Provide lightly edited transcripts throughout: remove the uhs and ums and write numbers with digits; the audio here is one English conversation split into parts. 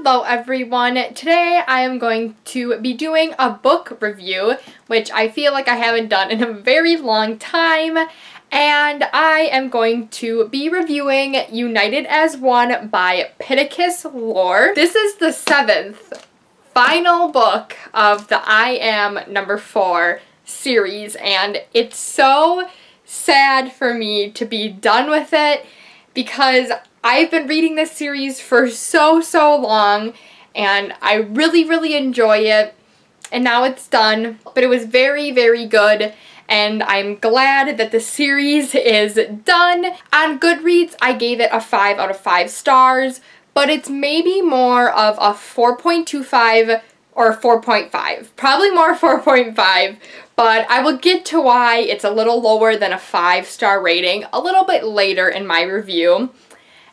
Hello everyone! Today I am going to be doing a book review, which I feel like I haven't done in a very long time, and I am going to be reviewing United as One by Pittacus Lore. This is the 7th final book of the I Am Number 4 series, and it's so sad for me to be done with it because I've been reading this series for so long, and I really enjoy it, and now it's done. But it was very good, and I'm glad that the series is done. On Goodreads, I gave it a 5 out of 5 stars, but it's maybe more of a 4.25 or 4.5. Probably more 4.5, but I will get to why it's a little lower than a 5-star rating a little bit later in my review.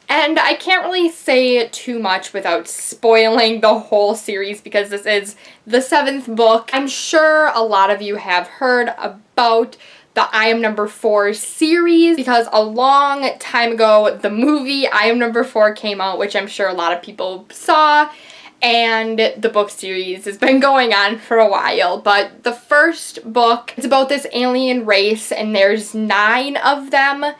And I can't really say too much without spoiling the whole series because this is the 7th book. I'm sure a lot of you have heard about the I Am Number 4 series because a long time ago the movie I Am Number 4 came out, which I'm sure a lot of people saw, and the book series has been going on for a while. But the first book is about this alien race, and there's 9 of them.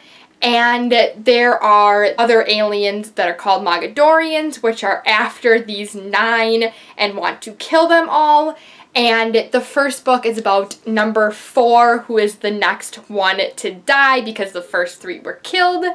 And there are other aliens that are called Mogadorians, which are after these 9 and want to kill them all. And the first book is about number 4, who is the next one to die because the first 3 were killed.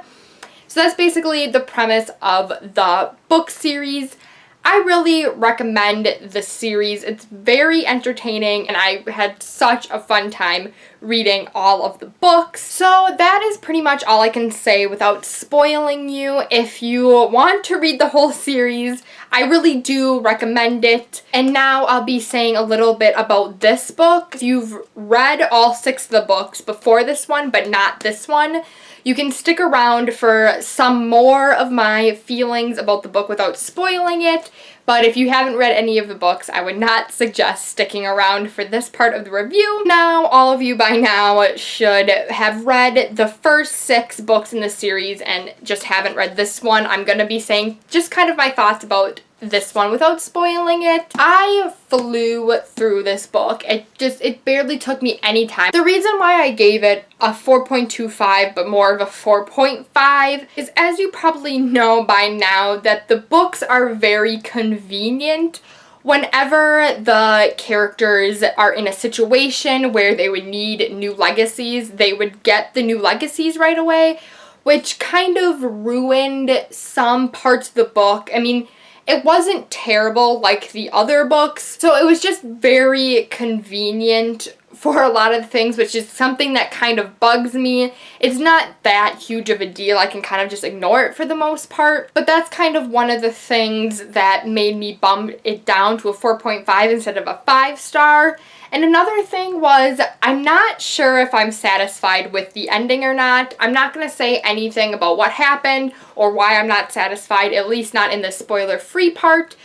So that's basically the premise of the book series. I really recommend the series. It's very entertaining, and I had such a fun time reading all of the books. So that is pretty much all I can say without spoiling you. If you want to read the whole series, I really do recommend it. And now I'll be saying a little bit about this book. If you've read all 6 of the books before this one, but not this one, you can stick around for some more of my feelings about the book without spoiling it. But if you haven't read any of the books, I would not suggest sticking around for this part of the review. Now, all of you by now should have read the first 6 books in the series and just haven't read this one. I'm going to be saying just kind of my thoughts about this one without spoiling it. I flew through this book. It barely took me any time. The reason why I gave it a 4.25 but more of a 4.5 is, as you probably know by now, that the books are very convenient. Whenever the characters are in a situation where they would need new legacies, they would get the new legacies right away, which kind of ruined some parts of the book. I mean, it wasn't terrible like the other books, so it was just very convenient for a lot of things, which is something that kind of bugs me. It's not that huge of a deal. I can kind of just ignore it for the most part, but that's kind of one of the things that made me bump it down to a 4.5 instead of a 5-star. And another thing was, I'm not sure if I'm satisfied with the ending or not. I'm not going to say anything about what happened or why I'm not satisfied, at least not in the spoiler-free part,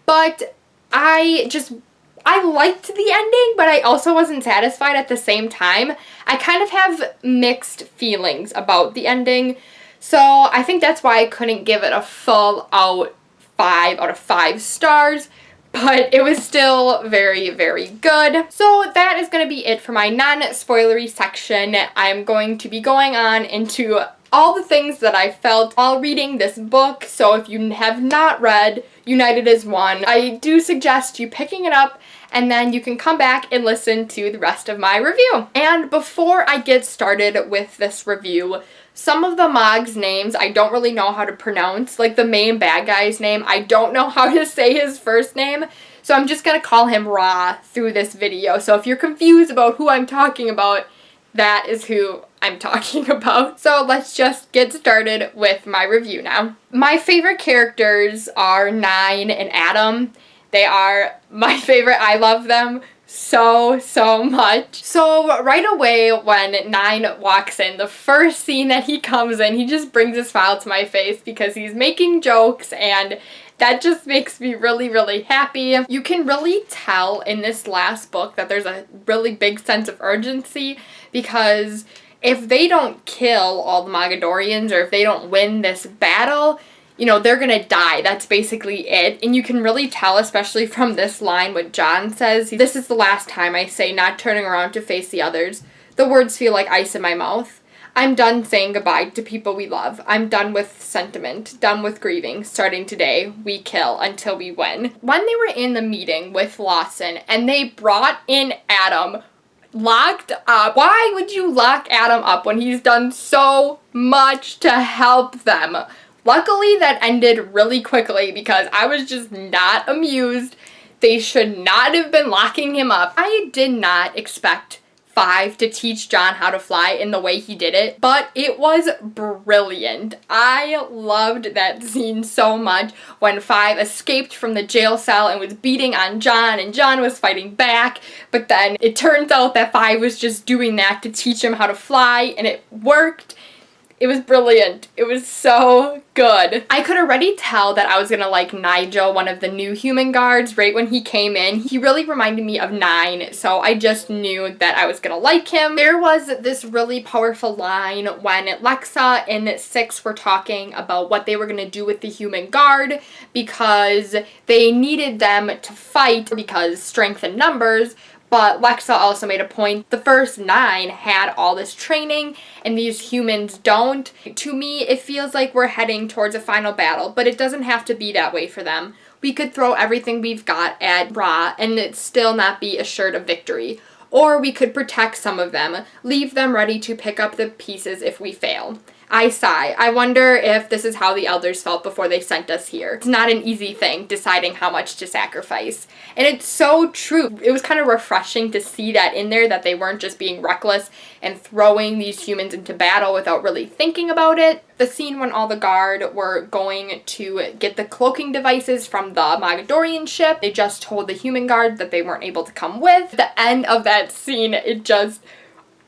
but I liked the ending, but I also wasn't satisfied at the same time. I kind of have mixed feelings about the ending, so I think that's why I couldn't give it a full out 5 out of 5 stars. But it was still very good. So that is going to be it for my non-spoilery section. I'm going to be going on into all the things that I felt while reading this book. So if you have not read United as One, I do suggest you picking it up, and then you can come back and listen to the rest of my review. And before I get started with this review, some of the Mog's names I don't really know how to pronounce. Like the main bad guy's name, I don't know how to say his first name, so I'm just going to call him Ra through this video. So if you're confused about who I'm talking about, that is who I'm talking about. So let's just get started with my review now. My favorite characters are 9 and Adam. They are my favorite. I love them so much. So right away when 9 walks in, the first scene that he comes in, he just brings a smile to my face because he's making jokes, and that just makes me really happy. You can really tell in this last book that there's a really big sense of urgency, because if they don't kill all the Mogadorians, or if they don't win this battle, you know, they're gonna die. That's basically it. And you can really tell, especially from this line, what John says. This is the last time I say, not turning around to face the others. The words feel like ice in my mouth. I'm done saying goodbye to people we love. I'm done with sentiment, done with grieving. Starting today, we kill until we win. When they were in the meeting with Lawson and they brought in Adam, locked up. Why would you lock Adam up when he's done so much to help them? Luckily, that ended really quickly because I was just not amused. They should not have been locking him up. I did not expect 5 to teach John how to fly in the way he did it, but it was brilliant. I loved that scene so much when 5 escaped from the jail cell and was beating on John, and John was fighting back, but then it turns out that 5 was just doing that to teach him how to fly, and it worked. It was brilliant. It was so good. I could already tell that I was gonna like Nigel, one of the new human guards, right when he came in. He really reminded me of 9, so I just knew that I was gonna like him. There was this really powerful line when Lexa and 6 were talking about what they were gonna do with the human guard because they needed them to fight because strength in numbers. But Lexa also made a point, the first 9 had all this training and these humans don't. To me, it feels like we're heading towards a final battle, but it doesn't have to be that way for them. We could throw everything we've got at Ra and it still not be assured of victory. Or we could protect some of them, leave them ready to pick up the pieces if we fail. I sigh. I wonder if this is how the elders felt before they sent us here. It's not an easy thing, deciding how much to sacrifice. And it's so true. It was kind of refreshing to see that in there, that they weren't just being reckless and throwing these humans into battle without really thinking about it. The scene when all the guard were going to get the cloaking devices from the Mogadorian ship, they just told the human guard that they weren't able to come with. The end of that scene,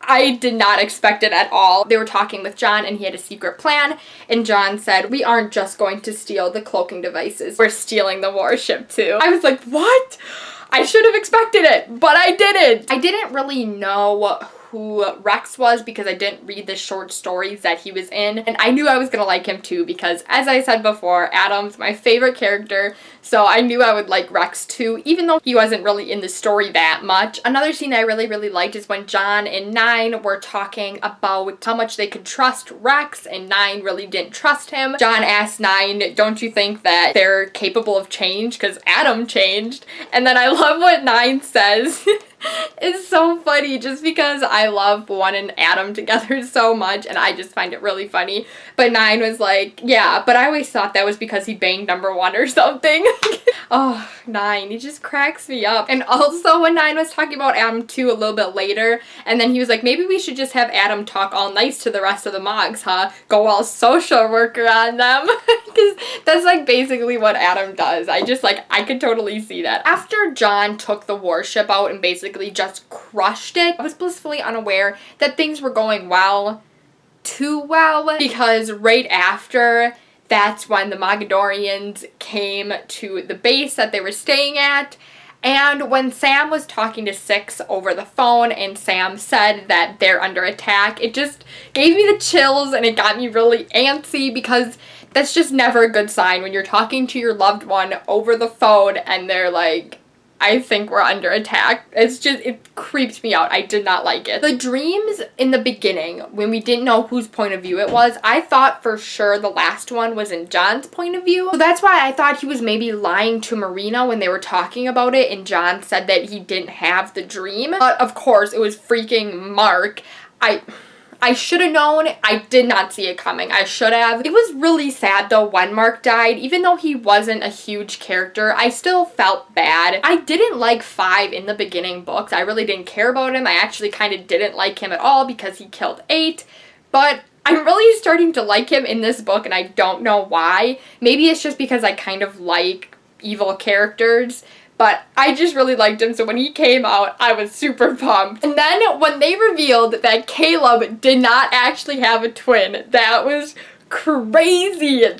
I did not expect it at all. They were talking with John and he had a secret plan, and John said, we aren't just going to steal the cloaking devices, we're stealing the warship too. I was like, what? I should have expected it, but I didn't. I didn't really know who Rex was because I didn't read the short stories that he was in, and I knew I was gonna like him too because, as I said before, Adam's my favorite character, so I knew I would like Rex too, even though he wasn't really in the story that much. Another scene I really liked is when John and 9 were talking about how much they could trust Rex, and 9 really didn't trust him. John asked 9, don't you think that they're capable of change? Because Adam changed. And then I love what 9 says. It's so funny just because I love 1 and Adam together so much and I just find it really funny. But 9 was like, yeah, but I always thought that was because he banged number 1 or something. Oh, 9, he just cracks me up. And also when 9 was talking about Adam too a little bit later, and then he was like, maybe we should just have Adam talk all nice to the rest of the Mogs, huh? Go all social worker on them. Because that's like basically what Adam does. I could totally see that. After John took the warship out and basically just crushed it, I was blissfully unaware that things were going too well, because right after, that's when the Mogadorians came to the base that they were staying at, and when Sam was talking to 6 over the phone and Sam said that they're under attack, it just gave me the chills and it got me really antsy because that's just never a good sign when you're talking to your loved one over the phone and they're like, I think we're under attack. It creeped me out. I did not like it. The dreams in the beginning, when we didn't know whose point of view it was, I thought for sure the last one was in John's point of view. So that's why I thought he was maybe lying to Marina when they were talking about it and John said that he didn't have the dream. But of course, it was freaking Mark. I should have known. I did not see it coming. I should have. It was really sad though when Mark died. Even though he wasn't a huge character, I still felt bad. I didn't like 5 in the beginning books. I really didn't care about him. I actually kind of didn't like him at all because he killed 8. But I'm really starting to like him in this book and I don't know why. Maybe it's just because I kind of like evil characters. But I just really liked him, so when he came out, I was super pumped. And then when they revealed that Caleb did not actually have a twin, that was crazy. It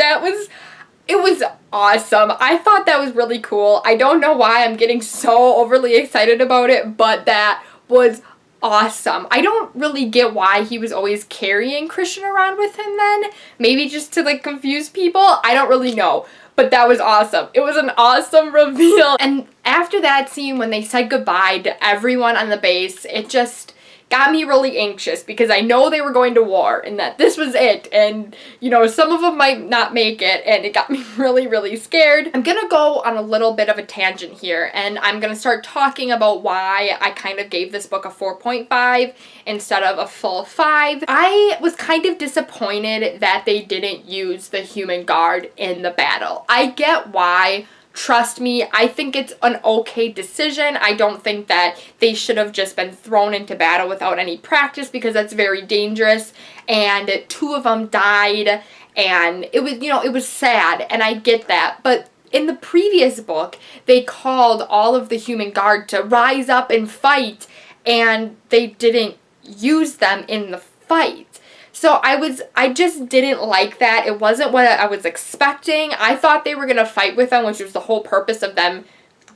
was awesome. I thought that was really cool. I don't know why I'm getting so overly excited about it, but that was awesome. I don't really get why he was always carrying Christian around with him then. Maybe just to like confuse people. I don't really know. But that was awesome. It was an awesome reveal. And after that scene, when they said goodbye to everyone on the base, it just got me really anxious because I know they were going to war and that this was it. And, you know, some of them might not make it, and it got me really, really scared. I'm gonna go on a little bit of a tangent here, and I'm gonna start talking about why I kind of gave this book a 4.5 instead of a full 5. I was kind of disappointed that they didn't use the human guard in the battle. I get why. Trust me, I think it's an okay decision. I don't think that they should have just been thrown into battle without any practice, because that's very dangerous. And 2 of them died, and it was, you know, it was sad, and I get that. But in the previous book, they called all of the human guard to rise up and fight, and they didn't use them in the fight. So I just didn't like that. It wasn't what I was expecting. I thought they were going to fight with them, which was the whole purpose of them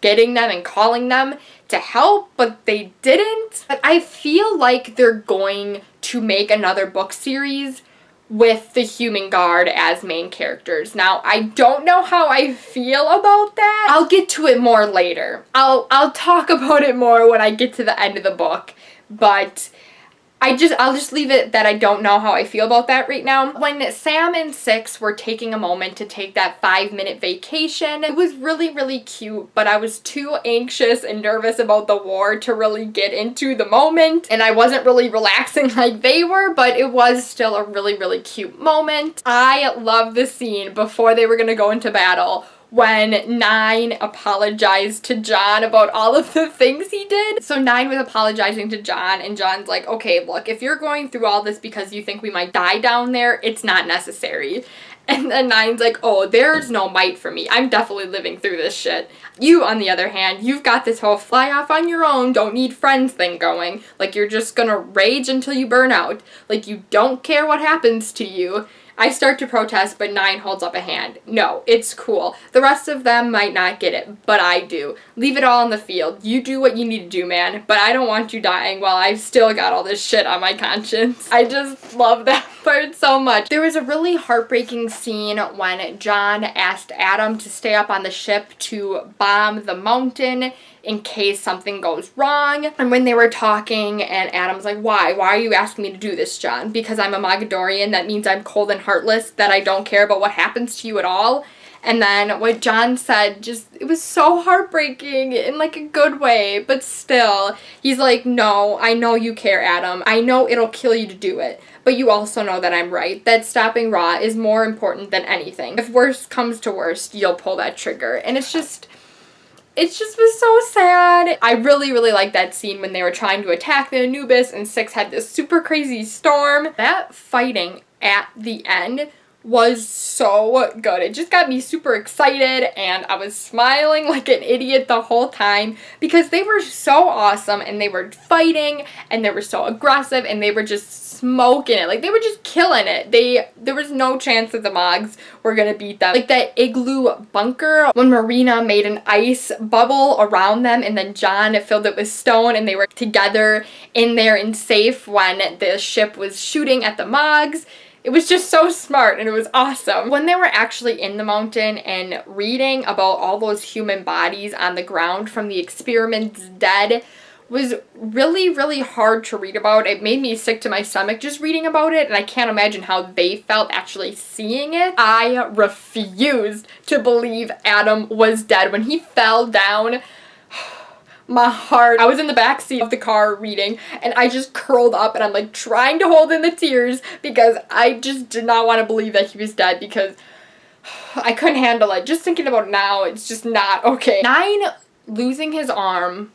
getting them and calling them to help, but they didn't. But I feel like they're going to make another book series with the human guard as main characters. Now, I don't know how I feel about that. I'll get to it more later. I'll talk about it more when I get to the end of the book, but I'll just leave it that I don't know how I feel about that right now. When Sam and Six were taking a moment to take that 5-minute vacation, it was really, really cute, but I was too anxious and nervous about the war to really get into the moment, and I wasn't really relaxing like they were, but it was still a really, really cute moment. I love the scene before they were gonna go into battle when 9 apologized to John about all of the things he did. So 9 was apologizing to John, and John's like, okay, look, if you're going through all this because you think we might die down there, it's not necessary. And then 9's like, oh, there's no might for me. I'm definitely living through this shit. You, on the other hand, you've got this whole fly off on your own, don't need friends thing going. Like, you're just gonna rage until you burn out. Like, you don't care what happens to you. I start to protest, but 9 holds up a hand. No, it's cool. The rest of them might not get it, but I do. Leave it all in the field. You do what you need to do, man, but I don't want you dying while I've still got all this shit on my conscience. I just love that part so much. There was a really heartbreaking scene when John asked Adam to stay up on the ship to bomb the mountain in case something goes wrong. And when they were talking, and Adam's like, why? Why are you asking me to do this, John? Because I'm a Mogadorian, that means I'm cold and heartless, that I don't care about what happens to you at all. And then what John said, just, it was so heartbreaking in like a good way, but still, he's like, no, I know you care, Adam. I know it'll kill you to do it, but you also know that I'm right, that stopping Ra is more important than anything. If worst comes to worst, you'll pull that trigger. And it just was so sad. I really, really liked that scene when they were trying to attack the Anubis and Six had this super crazy storm. That fighting at the end was so good. It just got me super excited, and I was smiling like an idiot the whole time because they were so awesome, and they were fighting, and they were so aggressive, and they were just smoking it. Like, they were just killing it. There was no chance that the Mogs were gonna beat them. Like that igloo bunker when Marina made an ice bubble around them, and then John filled it with stone, and they were together in there and safe when the ship was shooting at the Mogs. It was just so smart, and it was awesome. When they were actually in the mountain and reading about all those human bodies on the ground from the experiments dead was really, really hard to read about. It made me sick to my stomach just reading about it, and I can't imagine how they felt actually seeing it. I refused to believe Adam was dead. When he fell down, my heart, I was in the back seat of the car reading, and I just curled up, and I'm like trying to hold in the tears because I just did not want to believe that he was dead, because I couldn't handle it. Just thinking about it now, it's just not okay. 9 losing his arm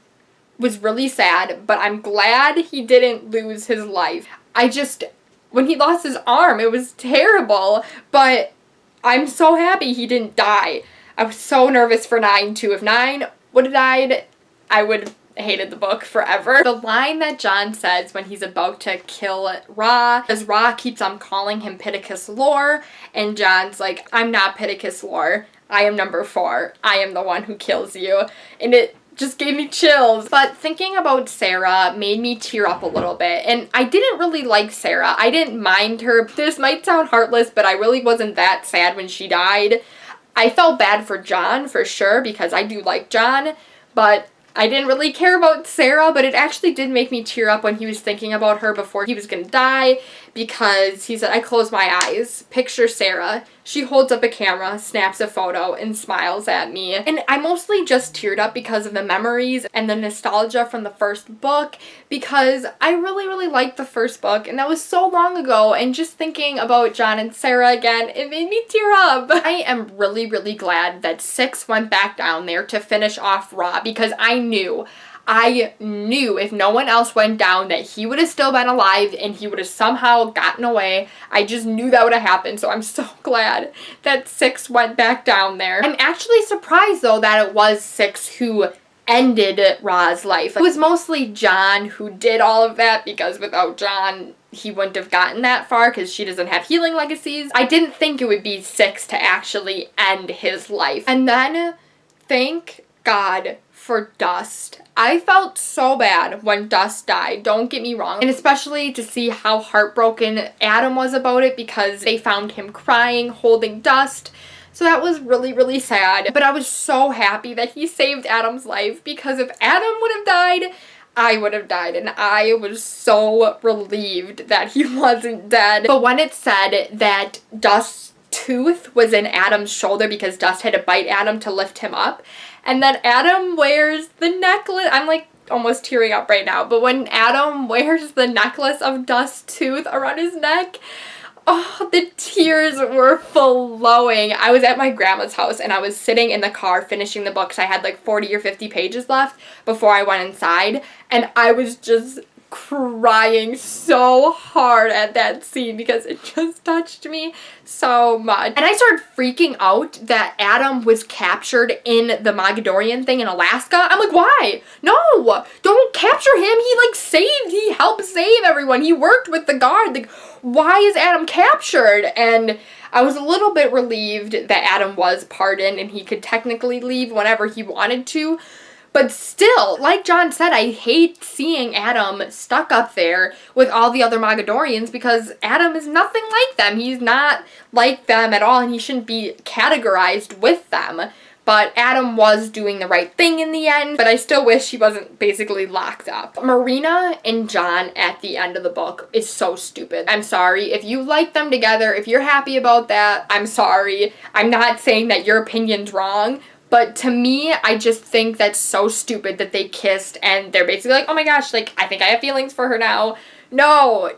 was really sad, but I'm glad he didn't lose his life. When he lost his arm, it was terrible, but I'm so happy he didn't die. I was so nervous for 9 too. If 9 would have died, I would have hated the book forever. The line that John says when he's about to kill Ra, because Ra keeps on calling him Pittacus Lore, and John's like, I'm not Pittacus Lore. I am number 4. I am the one who kills you. And it just gave me chills. But thinking about Sarah made me tear up a little bit. And I didn't really like Sarah. I didn't mind her. This might sound heartless, but I really wasn't that sad when she died. I felt bad for John for sure because I do like John, but I didn't really care about Sarah, but it actually did make me tear up when he was thinking about her before he was gonna die, because he said, I close my eyes, picture Sarah. She holds up a camera, snaps a photo, and smiles at me. And I mostly just teared up because of the memories and the nostalgia from the first book, because I really, really liked the first book, and that was so long ago, and just thinking about John and Sarah again, it made me tear up. I am really, really glad that 6 went back down there to finish off Ra, because I knew if no one else went down that he would have still been alive and he would have somehow gotten away. I just knew that would have happened, so I'm so glad that 6 went back down there. I'm actually surprised though that it was 6 who ended Ra's life. It was mostly John who did all of that, because without John he wouldn't have gotten that far because she doesn't have healing legacies. I didn't think it would be 6 to actually end his life. And then, thank God for Dust. I felt so bad when Dust died, don't get me wrong, and especially to see how heartbroken Adam was about it, because they found him crying, holding Dust. So that was really, really sad. But I was so happy that he saved Adam's life, because if Adam would have died, I would have died, and I was so relieved that he wasn't dead. But when it said that Dust's tooth was in Adam's shoulder because Dust had to bite Adam to lift him up, and then Adam wears the necklace. I'm like almost tearing up right now. But when Adam wears the necklace of Dust's tooth around his neck, oh, the tears were flowing. I was at my grandma's house and I was sitting in the car finishing the books. I had like 40 or 50 pages left before I went inside, and I was just crying so hard at that scene because it just touched me so much. And I started freaking out that Adam was captured in the Mogadorian thing in Alaska. I'm like, why? No, don't capture him. He helped save everyone. He worked with the guard. Like, why is Adam captured? And I was a little bit relieved that Adam was pardoned and he could technically leave whenever he wanted to. But still, like John said, I hate seeing Adam stuck up there with all the other Mogadorians, because Adam is nothing like them. He's not like them at all, and he shouldn't be categorized with them. But Adam was doing the right thing in the end, but I still wish he wasn't basically locked up. Marina and John at the end of the book is so stupid. I'm sorry. If you like them together, if you're happy about that, I'm sorry. I'm not saying that your opinion's wrong, but to me, I just think that's so stupid that they kissed and they're basically like, oh my gosh, like, I think I have feelings for her now. No,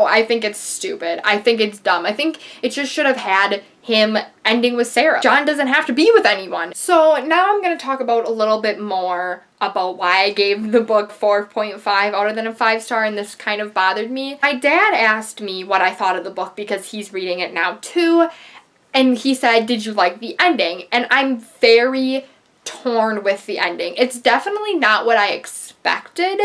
I think it's stupid. I think it's dumb. I think it just should have had him ending with Sarah. John doesn't have to be with anyone. So now I'm going to talk about a little bit more about why I gave the book 4.5 out of 5 star, and this kind of bothered me. My dad asked me what I thought of the book because he's reading it now too. And he said, did you like the ending? And I'm very torn with the ending. It's definitely not what I expected.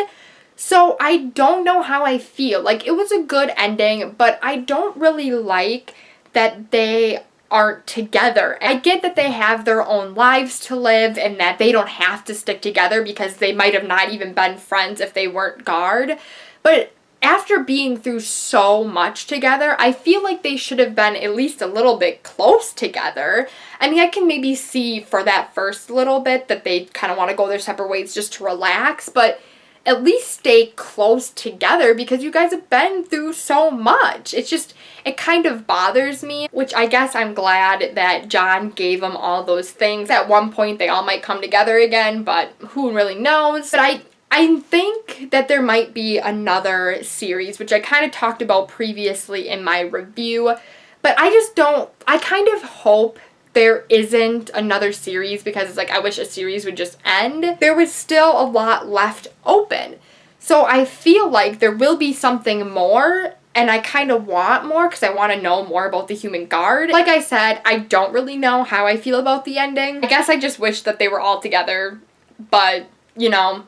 So I don't know how I feel. Like, it was a good ending, but I don't really like that they aren't together. I get that they have their own lives to live and that they don't have to stick together because they might have not even been friends if they weren't guard. But after being through so much together, I feel like they should have been at least a little bit close together. I mean, I can maybe see for that first little bit that they kind of want to go their separate ways just to relax, but at least stay close together because you guys have been through so much. It kind of bothers me, which I guess I'm glad that John gave them all those things. At one point, they all might come together again, but who really knows? But I think that there might be another series, which I kind of talked about previously in my review, but I kind of hope there isn't another series because it's like, I wish a series would just end. There was still a lot left open. So I feel like there will be something more, and I kind of want more because I want to know more about the Human Guard. Like I said, I don't really know how I feel about the ending. I guess I just wish that they were all together, but, you know,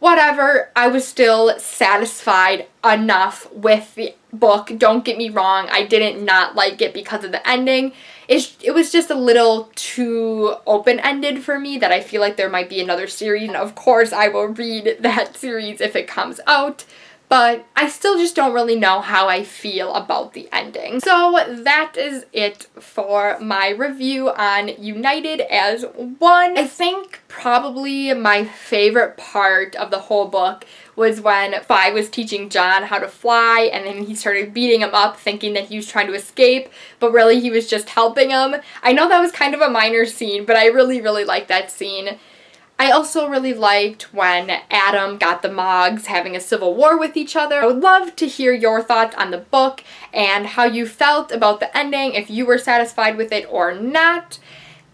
whatever. I was still satisfied enough with the book. Don't get me wrong, I didn't not like it because of the ending. it was just a little too open-ended for me that I feel like there might be another series. And of course I will read that series if it comes out, but I still just don't really know how I feel about the ending. So that is it for my review on United as One. I think probably my favorite part of the whole book was when Fi was teaching John how to fly, and then he started beating him up thinking that he was trying to escape, but really he was just helping him. I know that was kind of a minor scene, but I really, really liked that scene. I also really liked when Adam got the Moggs having a civil war with each other. I would love to hear your thoughts on the book and how you felt about the ending, if you were satisfied with it or not.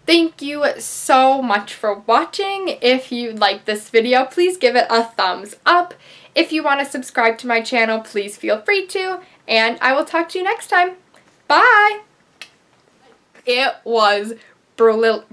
Thank you so much for watching. If you liked this video, please give it a thumbs up. If you want to subscribe to my channel, please feel free to, and I will talk to you next time. Bye! It was brilliant.